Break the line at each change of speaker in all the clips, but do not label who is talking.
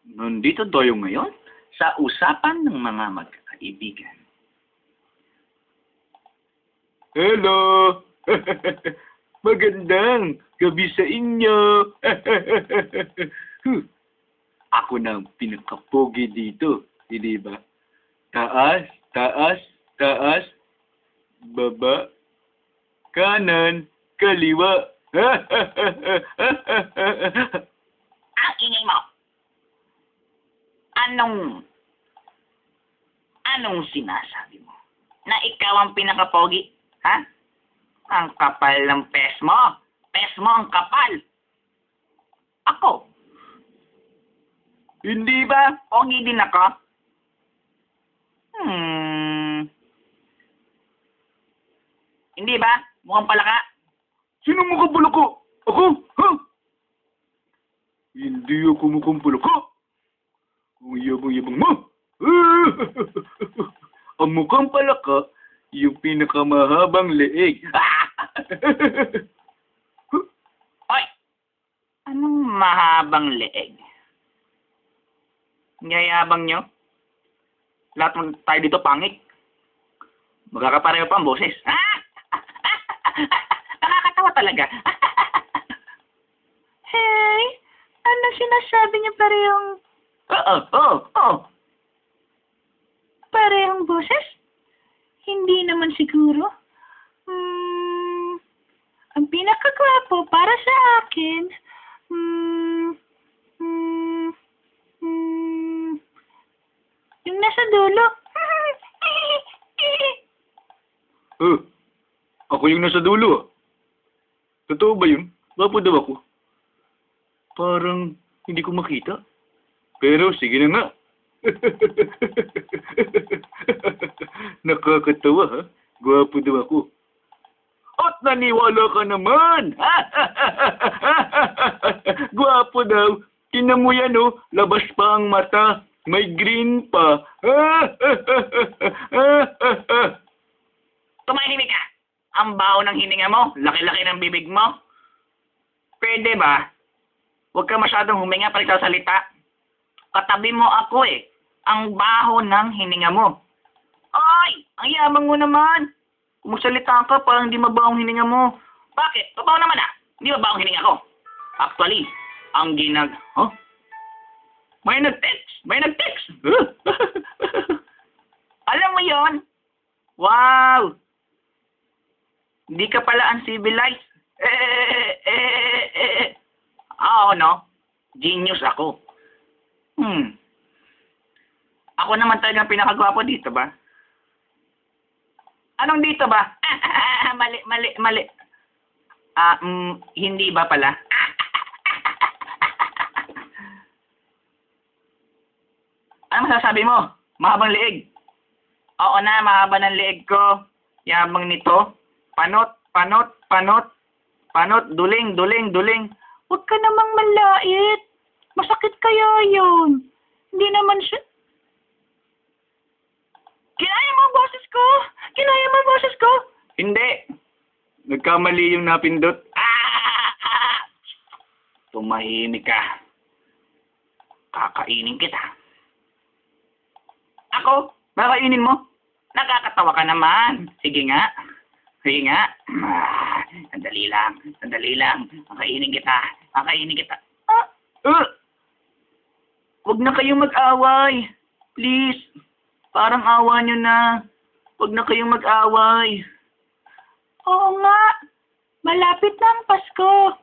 Nandito tayo ngayon sa usapan ng mga magkakaibigan. Hello! Magandang gabi sa inyo! Ako na ang pinakapogi dito, hindi ba? Taas, taas, taas, baba, kanan, kaliwa.
Ang ingay mo. Anong sinasabi mo? Na ikaw ang pinakapogi? Ha? Ang kapal ng pes mo. Pes mo ang kapal. Ako?
Hindi ba?
Pogi din ako? Hindi ba? Mukhang palaka.
Sino mukhang palaka? Ako? Ha? Hindi ako mukhang palaka. Kung yabang-yabang mo. Ang mukhang palaka, yung pinakamahabang leeg.
Hoy! Anong mahabang leeg? Yayabang nyo? Lahat mo tayo dito pangit. Magkakapareho pa ang boses. Nakakatawa talaga.
Hey, ano sinasabi niyo parehong
Oo.
parehong boses? Hindi naman siguro. Ang pinakagwapo para sa akin, yung nasa dulo.
Ako yung nasa dulo. Totoo ba yun? Bapo daw ako. Parang hindi ko makita. Pero sige na nga. Nakakatawa ha? Gwapo daw ako. At naniwala ka naman! Gwapo daw. Tingnan mo yan oh, labas pa ang mata. May green pa.
Tumahimik ka. Ang baho ng hininga mo. Laki-laki ng bibig mo. Pwede ba? Huwag ka masyadong huminga para salita. Katabi mo ako eh. Ang baho ng hininga mo. Ay! Ang yabang mo naman. Kung magsalita ka, parang hindi mabahong hininga mo. Bakit? Babaho naman ah. Hindi mabahong hininga ko. Actually, ang Huh? May nag-text. Alam mo yon? Wow! Hindi ka pala uncivilized. Oo, no? Genius ako. Ako naman talagang pinakagwapo dito ba? Anong dito ba? Mali. Hindi ba pala? Ano masasabi mo? Mahabang leeg. Oo na, mahaba ng leeg ko. Yabang nito. Panot. Duling.
Huwag ka namang malait. Masakit kaya yun. Hindi naman siya... Kinaya mo ang boses ko?
Hindi. Nagkamali yung napindot.
Tumahimik ka. Kakainin kita. Ako?
Nakainin mo?
Nakakatawa ka naman. Sige nga. Sandali lang. Kakainin kita.
Huwag na kayong mag-away. Please. Parang awa nyo na. Huwag na kayong mag-away.
Oo nga. Malapit na ang Pasko.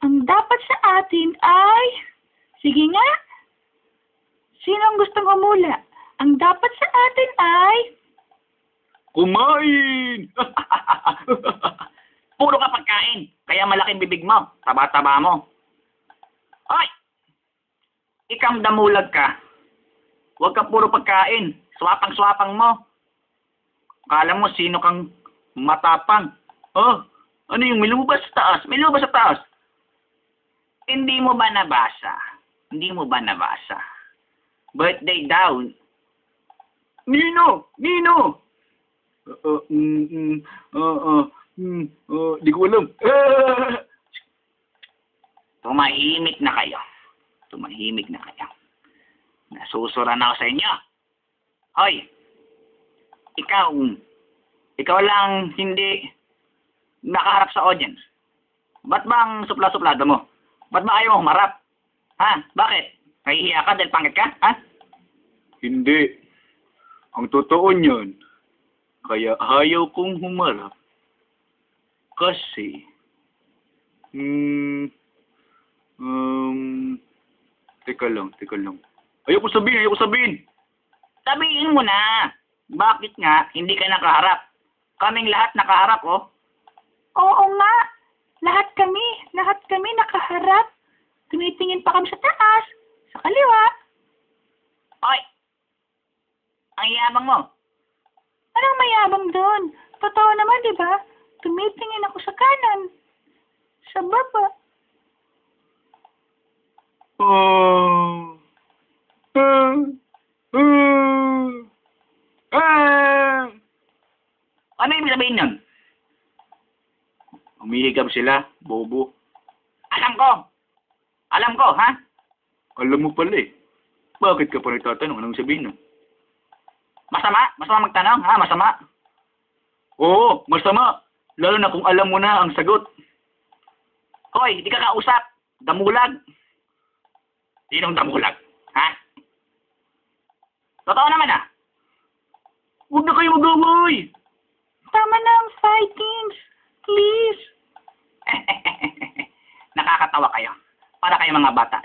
Ang dapat sa atin ay... Sige nga. Sino ang gustong umula? Ang dapat sa atin ay...
Kumain!
Puro ka pagkain. Kaya malaking bibig mo. Taba-taba mo. Hoy! Ikang damulag ka. Huwag ka puro pagkain. Swapang-swapang mo. Kala mo sino kang matapang.
Oh, ano yung may lumabas sa taas?
Hindi mo ba nabasa? Birthday daw.
Nino! Di ko alam.
Tumahimik na kayo. Nasusura na ako sa inyo. Hoy, ikaw lang hindi nakaharap sa audience. Ba't bang supla-suplado mo? Ba't ba ayaw mo humarap? Ha? Bakit? Nahihiya ka dahil pangit ka? Ha?
Hindi. Ang totoo niyan, kaya ayaw kong humarap. Kasi, teka lang. Ayoko sabihin.
Sabihin mo na. Bakit nga hindi ka nakaharap? Kaming lahat nakaharap, oh.
Oo nga. Lahat kami nakaharap. Tumitingin pa kami sa taas, sa kaliwa.
Hoy! Ang yabang mo.
Anong mayabang doon? Totoo naman, di ba? Tumitingin ako sa kanan, sa baba.
Ano ibig sabihin nun?
Umihigam sila, bobo.
Alam ko, ha?
Alam mo pala eh. Bakit ka pa nagtatanong? Anong sabihin nun?
Masama? Masama magtanong, ha? Masama?
Oo, masama. Lalo na kung alam mo na ang sagot.
Hoy, di ka kausap. Damulag. Sinong damulag? Ha? Totoo naman, ha?
Huwag na kayo mag-away!
Tama na ang fightings. Please.
Nakakatawa kayo. Para kayo mga bata.